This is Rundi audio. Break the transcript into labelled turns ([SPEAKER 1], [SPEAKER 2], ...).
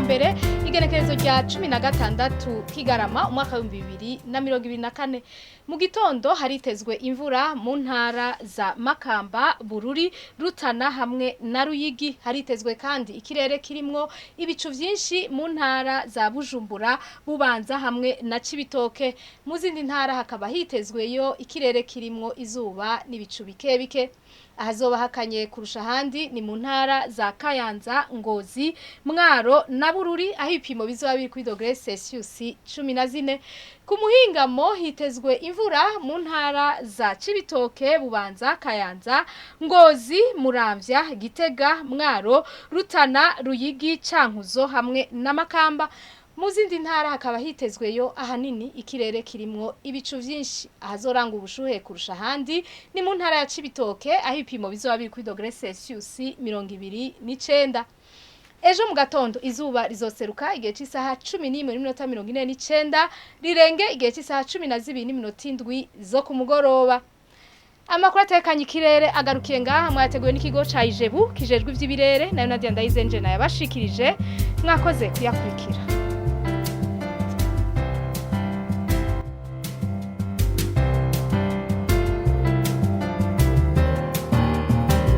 [SPEAKER 1] mbere igenekerezo rya 16 Kigarama umwaka wa 2024 mu gitondo haritezwe imvura mu ntara za Makamba, Bururi, Rutana hamwe na Ruyigi. Haritezwe kandi ikirere kirimwo ibicu vyinshi mu ntara za Bujumbura, Bubanza hamwe na Cibitoke. Mu zindi ntara hakaba hitezweyo ikirere kirimwo izuba n'ibicu bike bike. Ahazoba hakanye kurusha handi ni mu ntara za Kayanza, Ngozi, Mwaro na Bururi aho ibipimo bizoba biri kuri dogere Celsius 14. Ku muhingamo hitezwe imvura mu ntara za Cibitoke, Bubanza, Kayanza, Ngozi, Muramvya, Gitega, Mwaro, Rutana, Ruyigi, Cankuzo hamwe na Makamba. Mu zindi ntara hakaba hitezweyo ahanini ikirere kirimwo ibicu vyinshi. Ahazoranga ubushuhe kurusha handi ni mu ntara ya Cibitoke aho ibipimo bizoba biri kuri dogere Celsius 29. Ejo mu gatondo izuba rizoseruka igihe cy'isaha 11:49 rirenge igihe cy'isaha 12:07 zo ku mugoroba. Amakuru atekanye ikirere agarukiye ngaha mwateguwe n'ikigo ca Ijebu kijejwe ivy'ibirere nayo Nadia Ndayizenje na yabashikirije mwakoze kuyakurikira.